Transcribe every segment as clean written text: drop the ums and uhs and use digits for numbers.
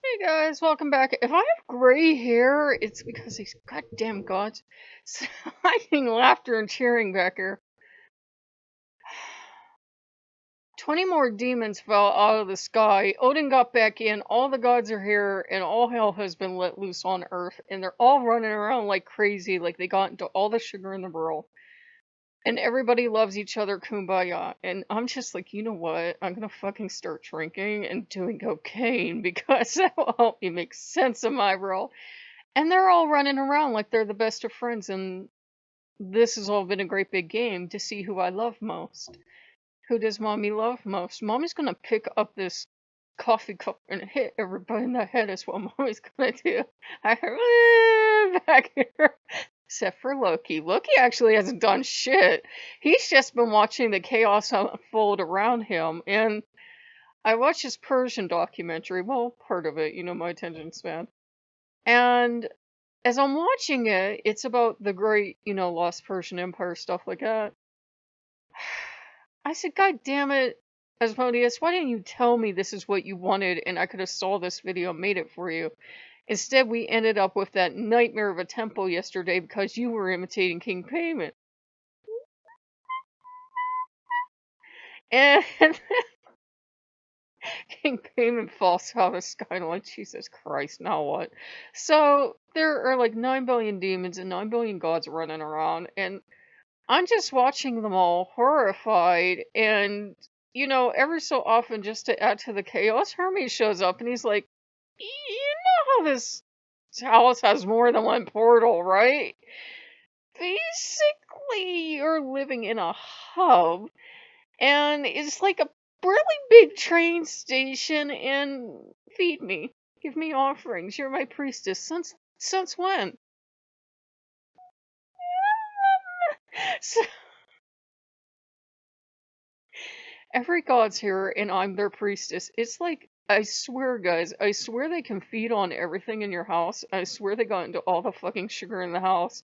Hey guys, welcome back. If I have gray hair, it's because these goddamn gods hiding laughter and cheering back here. 20 more demons fell out of the sky. Odin got back in, all the gods are here, and all hell has been let loose on Earth, and they're all running around like crazy, like they got into all the sugar in the world. And everybody loves each other, kumbaya. And I'm just like, you know what? I'm gonna fucking start drinking and doing cocaine because that will help me make sense of my role. And they're all running around like they're the best of friends, and this has all been a great big game to see who I love most. Who does mommy love most? Mommy's gonna pick up this coffee cup and hit everybody in the head is what mommy's gonna do. I heard back here. Except for Loki. Loki actually hasn't done shit. He's just been watching the chaos unfold around him. And I watched his Persian documentary. Well, part of it, my attention span. And as I'm watching it, it's about the great, lost Persian Empire, stuff like that. I said, God damn it, Asmodeus, why didn't you tell me this is what you wanted and I could have saw this video and made it for you? Instead, we ended up with that nightmare of a temple yesterday because you were imitating King Payment. And King Payment falls out of the sky and I'm like, Jesus Christ, now what? So there are like 9 billion demons and 9 billion gods running around, and I'm just watching them all horrified, and every so often, just to add to the chaos, Hermes shows up and he's like, you know how this house has more than one portal, right? Basically, you're living in a hub, and it's like a really big train station, and feed me. Give me offerings. You're my priestess. Since when? So, every god's here, and I'm their priestess. It's like, I swear, guys, I swear they can feed on everything in your house. I swear they got into all the fucking sugar in the house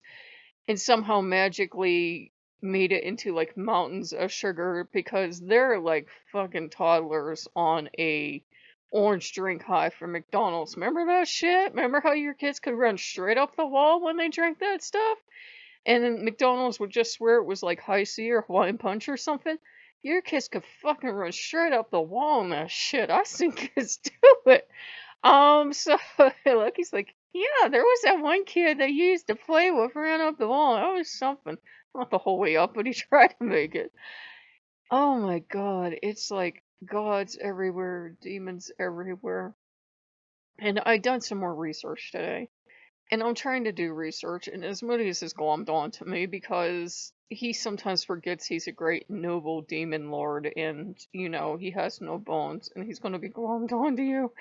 and somehow magically made it into like mountains of sugar because they're like fucking toddlers on a orange drink high from McDonald's. Remember that shit? Remember how your kids could run straight up the wall when they drank that stuff? And then McDonald's would just swear it was like High C or Hawaiian Punch or something. Your kids could fucking run straight up the wall on that shit. I've seen kids do it. So Lucky's like, yeah, there was that one kid that you used to play with ran up the wall. That was something. Not the whole way up, but he tried to make it. Oh my god, it's like gods everywhere, demons everywhere. And I done some more research today. And I'm trying to do research, and Asmodeus has glommed on to me because he sometimes forgets he's a great noble demon lord, and he has no bones, and he's going to be glommed on to you.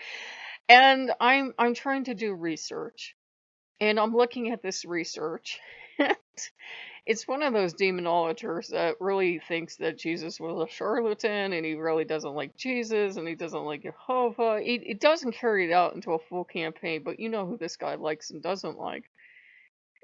And I'm trying to do research, and I'm looking at this research. It's one of those demonologers that really thinks that Jesus was a charlatan, and he really doesn't like Jesus, and he doesn't like Jehovah. He doesn't carry it out into a full campaign, but you know who this guy likes and doesn't like.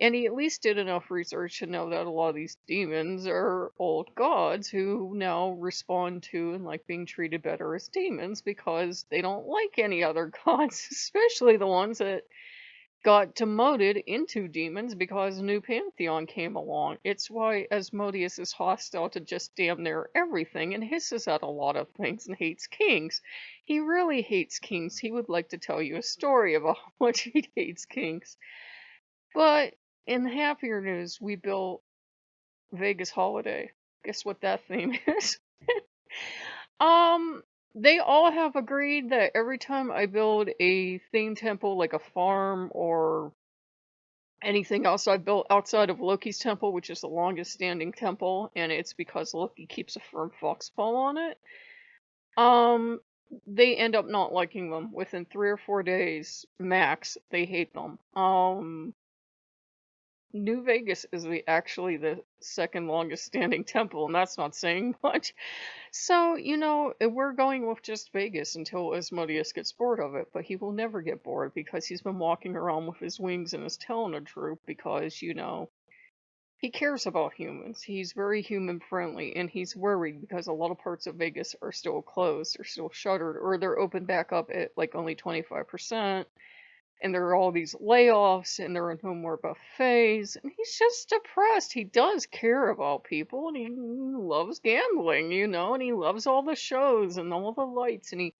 And he at least did enough research to know that a lot of these demons are old gods who now respond to and like being treated better as demons because they don't like any other gods, especially the ones that got demoted into demons because a new pantheon came along. It's why Asmodeus is hostile to just damn near everything and hisses at a lot of things and hates kings. He really hates kings. He would like to tell you a story about how much he hates kings. But in happier news, we built Vegas Holiday. Guess what that theme is? Um, they all have agreed that every time I build a theme temple, like a farm or anything else I've built outside of Loki's temple, which is the longest standing temple, and it's because Loki keeps a firm foxpaw on it, um, they end up not liking them. Within 3 or 4 days, max, they hate them. New Vegas is actually the second longest standing temple, and that's not saying much. So, we're going with just Vegas until Asmodeus gets bored of it, but he will never get bored because he's been walking around with his wings and his tail in a droop because, He cares about humans. He's very human friendly, and he's worried because a lot of parts of Vegas are still closed, or still shuttered, or they're open back up at like only 25%. And there are all these layoffs, and there are no more buffets, and he's just depressed. He does care about people, and he loves gambling, and he loves all the shows and all the lights, and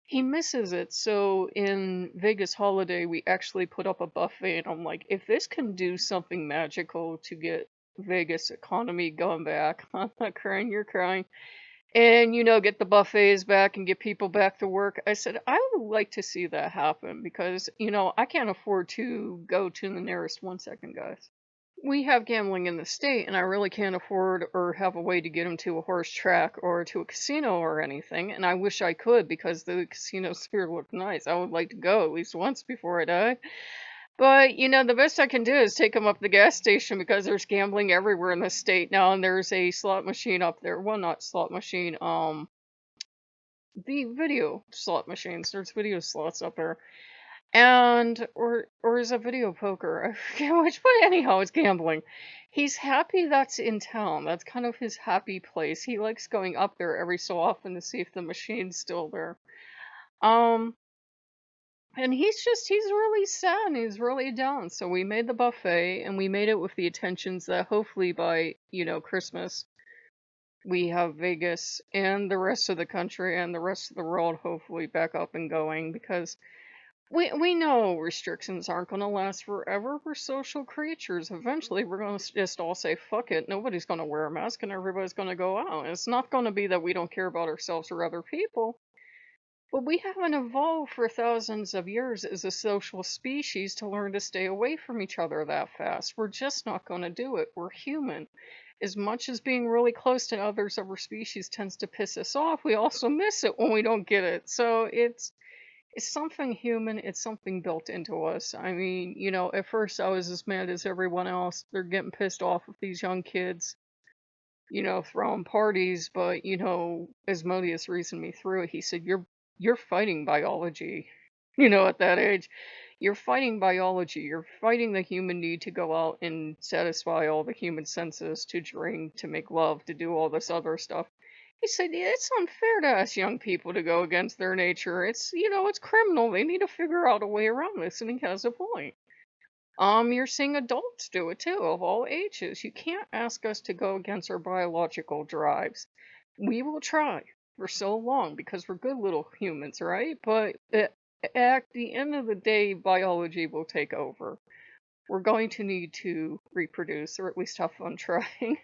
he misses it. So in Vegas Holiday, we actually put up a buffet, and I'm like, if this can do something magical to get Vegas economy going back, I'm not crying, you're crying, and get the buffets back and get people back to work. I said I would like to see that happen because I can't afford to go to the nearest 1 second, guys. We have gambling in the state, and I really can't afford or have a way to get them to a horse track or to a casino or anything. And I wish I could because the casino sphere looked nice. I would like to go at least once before I die. But the best I can do is take them up the gas station because there's gambling everywhere in the state now, and there's a slot machine up there. Well, not slot machine. The video slot machines. There's video slots up there. And or is it video poker? I forget which, but anyhow, it's gambling. He's happy that's in town. That's kind of his happy place. He likes going up there every so often to see if the machine's still there. Um, and he's really sad and he's really down. So we made the buffet and we made it with the intentions that hopefully by, Christmas we have Vegas and the rest of the country and the rest of the world hopefully back up and going because we know restrictions aren't going to last forever. We're social creatures. Eventually, we're going to just all say, fuck it. Nobody's going to wear a mask and everybody's going to go out. It's not going to be that we don't care about ourselves or other people. But we haven't evolved for thousands of years as a social species to learn to stay away from each other that fast. We're just not going to do it. We're human. As much as being really close to others of our species tends to piss us off, we also miss it when we don't get it. So it's something human, it's something built into us. I mean, at first I was as mad as everyone else. They're getting pissed off with these young kids, throwing parties, but Asmodeus reasoned me through it. He said, You're fighting biology. At that age. You're fighting biology. You're fighting the human need to go out and satisfy all the human senses, to drink, to make love, to do all this other stuff. He said, yeah, it's unfair to ask young people to go against their nature. It's criminal. They need to figure out a way around this, and he has a point. You're seeing adults do it too, of all ages. You can't ask us to go against our biological drives. We will try for so long because we're good little humans, right? But at the end of the day, biology will take over. We're going to need to reproduce, or at least have fun trying.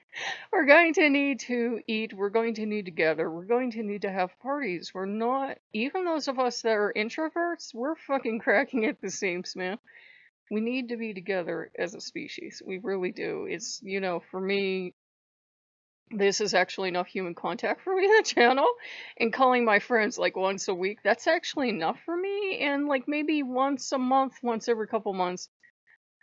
We're going to need to eat. We're going to need to gather. We're going to need to have parties. We're not, even those of us that are introverts, we're fucking cracking at the seams, man. We need to be together as a species. We really do. It's, for me, this is actually enough human contact for me on the channel. And calling my friends like once a week, that's actually enough for me. And like maybe once a month, once every couple months,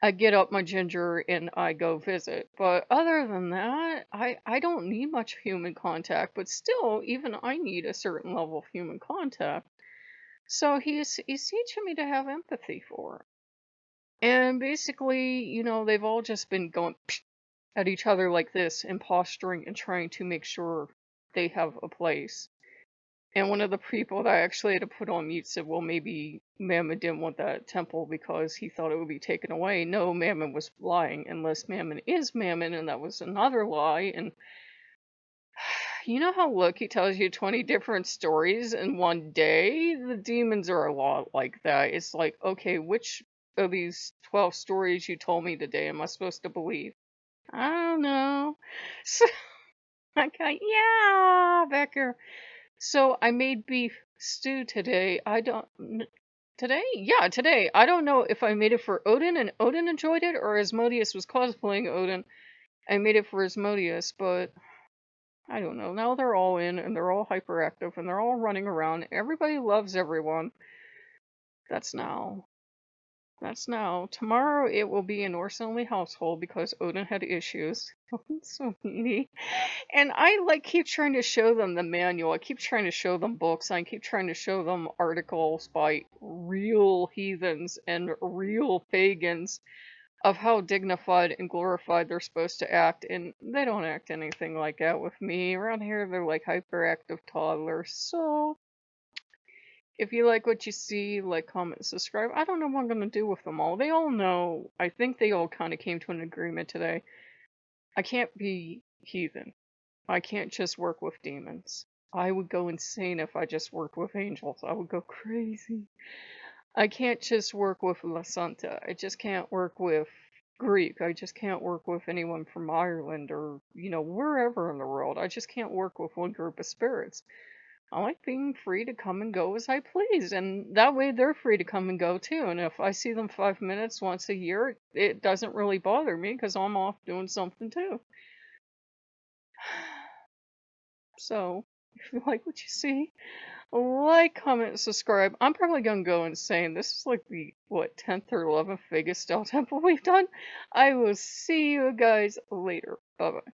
I get up my ginger and I go visit. But other than that, I don't need much human contact. But still, even I need a certain level of human contact. So he's teaching me to have empathy for it. And basically, they've all just been going at each other like this and posturing and trying to make sure they have a place. And one of the people that I actually had to put on mute said, well, maybe Mammon didn't want that temple because he thought it would be taken away. No, Mammon was lying, unless Mammon is Mammon, and that was another lie. And you know how Loki tells you 20 different stories in one day? The demons are a lot like that. It's like, okay, which of these 12 stories you told me today am I supposed to believe? I don't know. So, okay, yeah, Becker. So I made beef stew today. Today? Yeah, today. I don't know if I made it for Odin and Odin enjoyed it or Asmodeus was cosplaying Odin. I made it for Asmodeus, but I don't know. Now they're all in and they're all hyperactive and they're all running around. Everybody loves everyone. That's now. That's now. Tomorrow it will be a Norse-only household because Odin had issues. So needy. And I keep trying to show them the manual. I keep trying to show them books. I keep trying to show them articles by real heathens and real pagans of how dignified and glorified they're supposed to act, and they don't act anything like that with me. Around here, they're like hyperactive toddlers. So, if you like what you see, like, comment, subscribe. I don't know what I'm gonna do with them all. They all know. I think they all kind of came to an agreement today. I can't be heathen. I can't just work with demons. I would go insane if I just worked with angels. I would go crazy. I can't just work with La Santa. I just can't work with Greek. I just can't work with anyone from Ireland or, wherever in the world. I just can't work with one group of spirits. I like being free to come and go as I please, and that way they're free to come and go too. And if I see them 5 minutes once a year, it doesn't really bother me because I'm off doing something too. So, if you like what you see, like, comment, subscribe. I'm probably gonna go insane. This is like the, what, 10th or 11th Vegas style temple we've done. I will see you guys later. Bye bye.